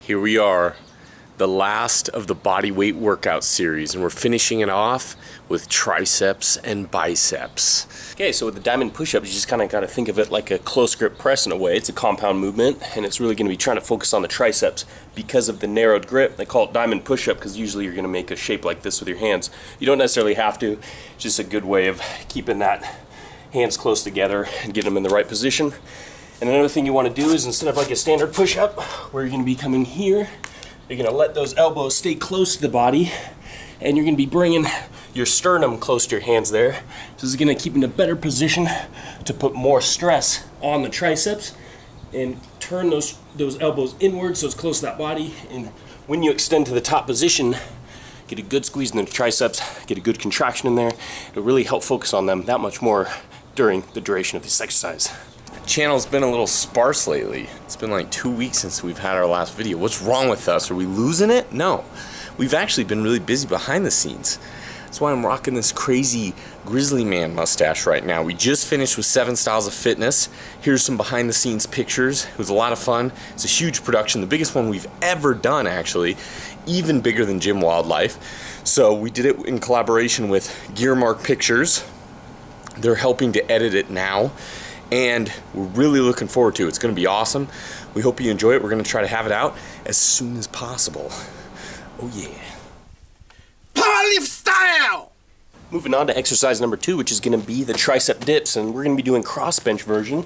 Here we are, the last of the bodyweight workout series, and we're finishing it off with triceps and biceps. Okay, so with the diamond push-ups, you just kind of got to think of it like a close grip press in a way. It's a compound movement, and it's really going to be trying to focus on the triceps because of the narrowed grip. They call it diamond push-up because usually you're going to make a shape like this with your hands. You don't necessarily have to. It's just a good way of keeping that hands close together and getting them in the right position. And another thing you want to do is, instead of like a standard push-up where you're going to be coming here, you're going to let those elbows stay close to the body, and you're going to be bringing your sternum close to your hands there. So this is going to keep you in a better position to put more stress on the triceps and turn those elbows inward so it's close to that body. And when you extend to the top position, get a good squeeze in the triceps, get a good contraction in there. It'll really help focus on them that much more during the duration of this exercise. Channel's been a little sparse lately. It's been like 2 weeks since we've had our last video. What's wrong with us? Are we losing it? No. We've actually been really busy behind the scenes. That's why I'm rocking this crazy grizzly man mustache right now. We just finished with 7 Styles of Fitness. Here's some behind the scenes pictures. It was a lot of fun. It's a huge production, the biggest one we've ever done actually, even bigger than Gym Wildlife. So we did it in collaboration with Gearmark Pictures. They're helping to edit it now, and we're really looking forward to it. It's going to be awesome. We hope you enjoy it. We're going to try to have it out as soon as possible. Oh yeah. Powerlift style! Moving on to exercise number 2, which is going to be the tricep dips, and we're going to be doing cross bench version.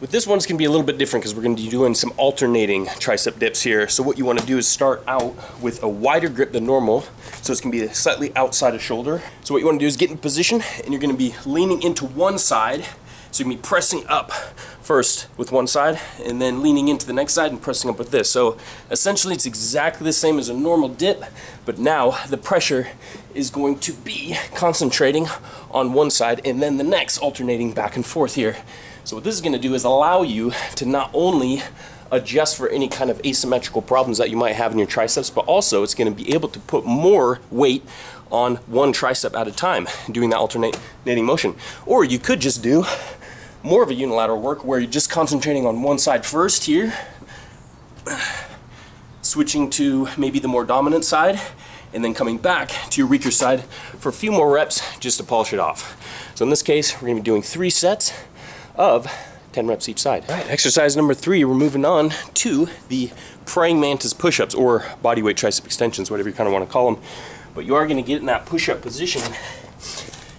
With this one, it's going to be a little bit different because we're going to be doing some alternating tricep dips here. So what you want to do is start out with a wider grip than normal, so it's going to be slightly outside of shoulder. So what you want to do is get in position, and you're going to be leaning into one side. So you're going to be pressing up first with one side, and then leaning into the next side and pressing up with this. So essentially it's exactly the same as a normal dip, but now the pressure is going to be concentrating on one side and then the next, alternating back and forth here. So what this is going to do is allow you to not only adjust for any kind of asymmetrical problems that you might have in your triceps, but also it's going to be able to put more weight on one tricep at a time, doing that alternating motion. Or you could just do more of a unilateral work where you're just concentrating on one side first here, switching to maybe the more dominant side, and then coming back to your weaker side for a few more reps just to polish it off. So in this case, we're going to be doing 3 sets of 10 reps each side. All right, exercise number 3, we're moving on to the praying mantis push-ups, or bodyweight tricep extensions, whatever you kind of want to call them. But you are going to get in that push-up position,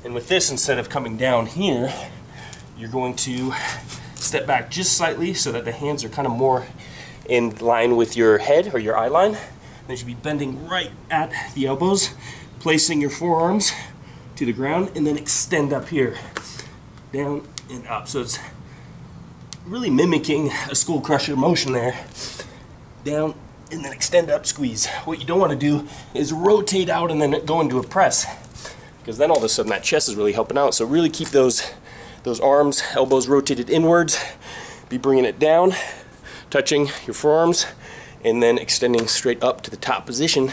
and with this, instead of coming down here, you're going to step back just slightly so that the hands are kind of more in line with your head or your eye line. Then you should be bending right at the elbows, placing your forearms to the ground, and then extend up here, down and up. So it's really mimicking a skull crusher motion there. Down and then extend up, squeeze. What you don't want to do is rotate out and then go into a press, because then all of a sudden that chest is really helping out. So really keep those arms, elbows rotated inwards, be bringing it down, touching your forearms, and then extending straight up to the top position.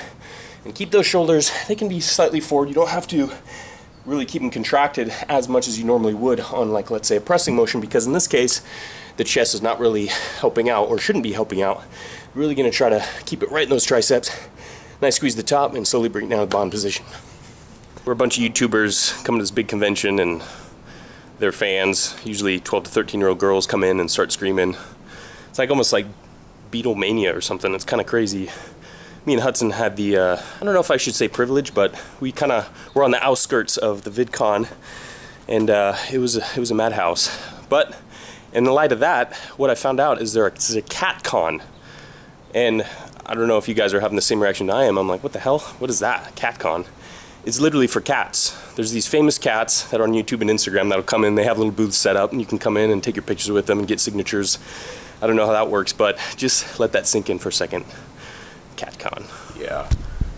And keep those shoulders, they can be slightly forward. You don't have to really keep them contracted as much as you normally would on, like, let's say a pressing motion, because in this case the chest is not really helping out, or shouldn't be helping out. Really going to try to keep it right in those triceps. Nice squeeze the top and slowly bring it down to the bottom position. We're a bunch of YouTubers coming to this big convention, and their fans, usually 12 to 13-year-old girls, come in and start screaming. It's like almost like Beatlemania or something. It's kind of crazy. Me and Hudson had the, I don't know if I should say privilege, but we kind of were on the outskirts of the VidCon, and it was a madhouse. But in the light of that, what I found out is there's a cat con. And I don't know if you guys are having the same reaction I am. I'm like, what the hell? What is that? Cat con? It's literally for cats. There's these famous cats that are on YouTube and Instagram that'll come in. They have little booths set up, and you can come in and take your pictures with them and get signatures. I don't know how that works, but just let that sink in for a second. Cat con. Yeah,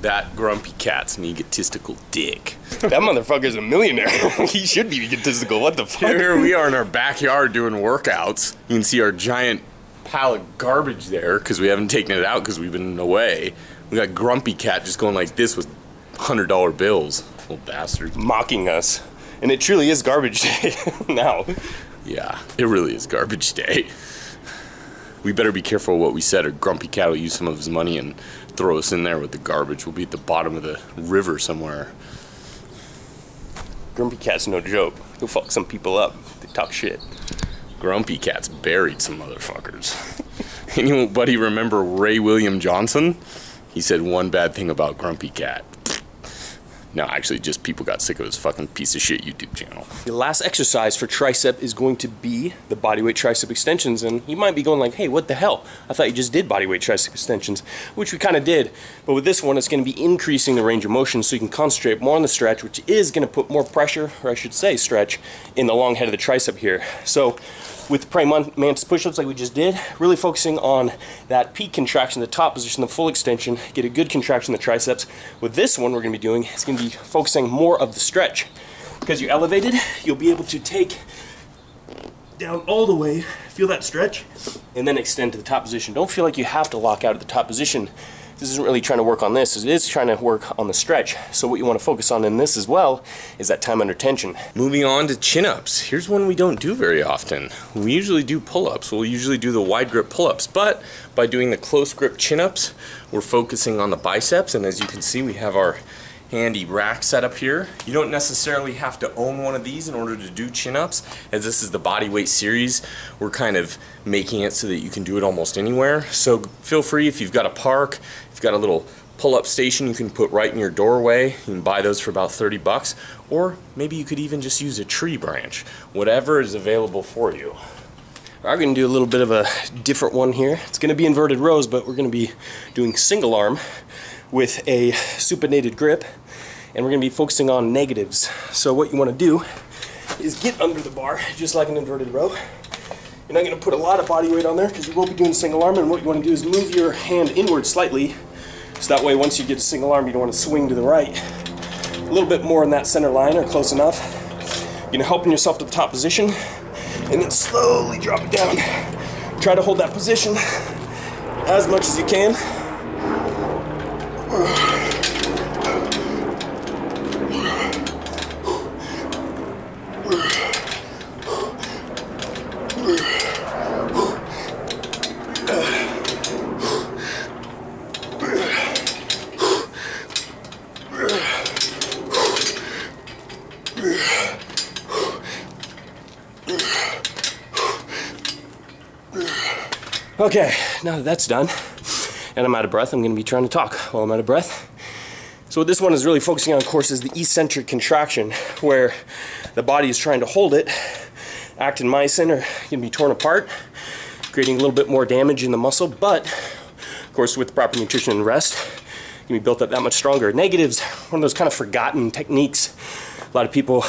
that grumpy cat's an egotistical dick. That motherfucker's a millionaire. He should be egotistical. What the fuck? Here we are in our backyard doing workouts. You can see our giant pile of garbage there because we haven't taken it out because we've been away. We got grumpy cat just going like this with $100 bills. Little bastard. Mocking us. And it truly is garbage day now. Yeah, it really is garbage day. we better be careful what we said, or Grumpy Cat will use some of his money and throw us in there with the garbage. We'll be at the bottom of the river somewhere. Grumpy Cat's no joke. He'll fuck some people up if they talk shit. Grumpy Cat's buried some motherfuckers. Anybody remember Ray William Johnson? He said one bad thing about Grumpy Cat. No, actually, just people got sick of his fucking piece of shit YouTube channel. The last exercise for tricep is going to be the bodyweight tricep extensions, and you might be going like, hey, what the hell? I thought you just did bodyweight tricep extensions, which we kind of did. But with this one, it's going to be increasing the range of motion so you can concentrate more on the stretch, which is going to put more pressure, or I should say stretch, in the long head of the tricep here. So with the praying mantis push-ups like we just did, really focusing on that peak contraction, the top position, the full extension, get a good contraction in the triceps. With this one we're going to be doing, it's going to be focusing more of the stretch. Because you're elevated, you'll be able to take down all the way, feel that stretch, and then extend to the top position. Don't feel like you have to lock out at the top position. This isn't really trying to work on this, it is trying to work on the stretch. So what you want to focus on in this as well is that time under tension. Moving on to chin-ups. Here's one we don't do very often. We usually do pull-ups. We'll usually do the wide grip pull-ups, but by doing the close grip chin-ups, we're focusing on the biceps, and as you can see, we have our handy rack set up here. You don't necessarily have to own one of these in order to do chin-ups, as this is the bodyweight series. We're kind of making it so that you can do it almost anywhere. So feel free, if you've got a park, if you've got a little pull-up station you can put right in your doorway, you can buy those for about 30 bucks, or maybe you could even just use a tree branch. Whatever is available for you. We're going to do a little bit of a different one here. It's going to be inverted rows, but we're going to be doing single arm with a supinated grip, and we're going to be focusing on negatives. So what you want to do is get under the bar, just like an inverted row. You're not going to put a lot of body weight on there because you will be doing single arm, and what you want to do is move your hand inward slightly, so that way once you get to single arm you don't want to swing to the right. A little bit more in that center line, or close enough. You're going to help yourself to the top position, and then slowly drop it down. Try to hold that position as much as you can. Okay, now that that's done, and I'm out of breath, I'm going to be trying to talk while I'm out of breath. So what this one is really focusing on, of course, is the eccentric contraction, where the body is trying to hold it. Actin myosin are going to be torn apart, creating a little bit more damage in the muscle, but, of course, with proper nutrition and rest, you can be built up that much stronger. Negatives, one of those kind of forgotten techniques. A lot of people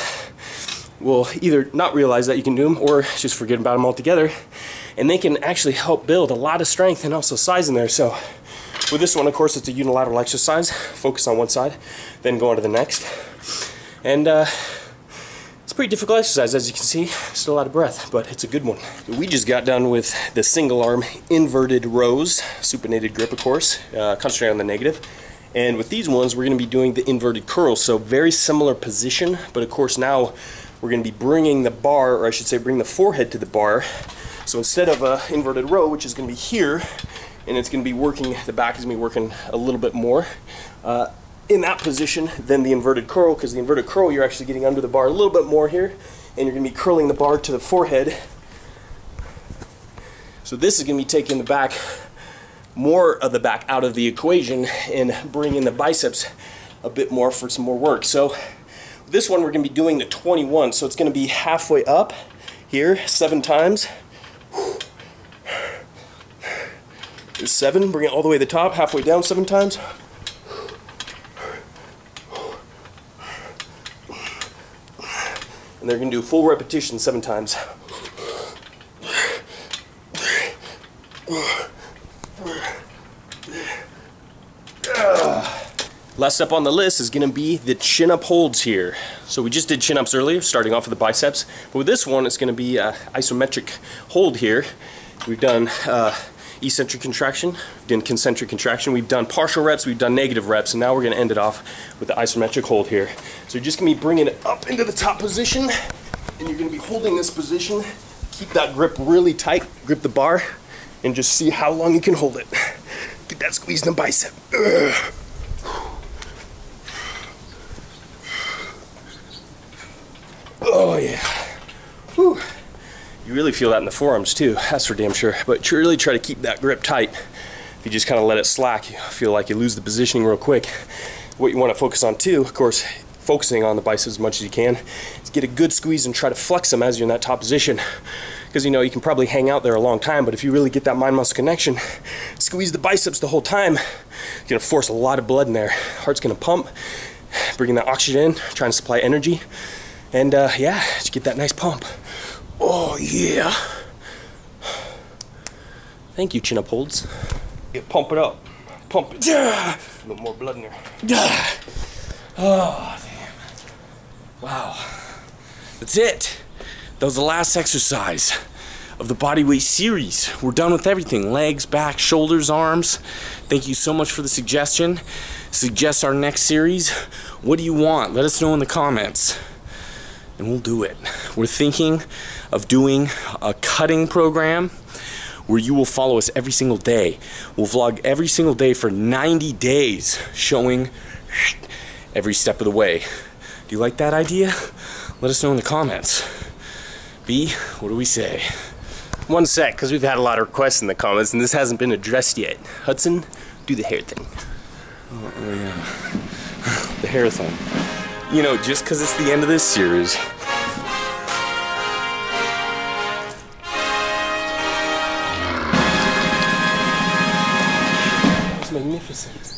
will either not realize that you can do them, or just forget about them altogether. And they can actually help build a lot of strength and also size in there. So with this one, of course, it's a unilateral exercise. Focus on one side, then go on to the next. And it's a pretty difficult exercise, as you can see. Still out of breath, but it's a good one. We just got done with the single arm inverted rows, supinated grip, of course, concentrating on the negative. And with these ones, we're going to be doing the inverted curls. So very similar position, but of course now we're going to be bringing the bar, or I should say bring the forehead to the bar. So instead of an inverted row, which is going to be here, and it's going to be working, the back is going to be working a little bit more in that position than the inverted curl, because the inverted curl you're actually getting under the bar a little bit more here, and you're going to be curling the bar to the forehead. So this is going to be taking the back, more of the back out of the equation, and bringing the biceps a bit more for some more work. So this one we're going to be doing the 21, so it's going to be halfway up here 7 times. Is 7, bring it all the way to the top, halfway down 7 times. And they're going to do full repetition 7 times. Last up on the list is going to be the chin-up holds here. So we just did chin-ups earlier, starting off with the biceps. But with this one, it's going to be an isometric hold here. We've done eccentric contraction, we've done concentric contraction, we've done partial reps, we've done negative reps, and now we're going to end it off with the isometric hold here. So you're just going to be bringing it up into the top position, and you're going to be holding this position. Keep that grip really tight, grip the bar, and just see how long you can hold it. Get that squeeze in the bicep. Ugh. Oh yeah. Whew. You really feel that in the forearms too, that's for damn sure. But really try to keep that grip tight. If you just kind of let it slack, you feel like you lose the positioning real quick. What you want to focus on too, of course, focusing on the biceps as much as you can, is get a good squeeze and try to flex them as you're in that top position. Because you know, you can probably hang out there a long time, but if you really get that mind-muscle connection, squeeze the biceps the whole time, you're gonna force a lot of blood in there. Heart's gonna pump, bringing that oxygen in, trying to supply energy, and yeah, just get that nice pump. Oh yeah. Thank you, chin-up holds. Yeah, pump it up. Pump it. Yeah. A little more blood in there. Yeah. Oh, damn. Wow. That's it. That was the last exercise of the bodyweight series. We're done with everything. Legs, back, shoulders, arms. Thank you so much for the suggestion. Suggest our next series. What do you want? Let us know in the comments. And we'll do it. We're thinking of doing a cutting program where you will follow us every single day. We'll vlog every single day for 90 days, showing every step of the way. Do you like that idea? Let us know in the comments. B, what do we say? One sec, because we've had a lot of requests in the comments and this hasn't been addressed yet. Hudson, do the hair thing. Oh yeah. The hair thing. You know, just because it's the end of this series, It's magnificent.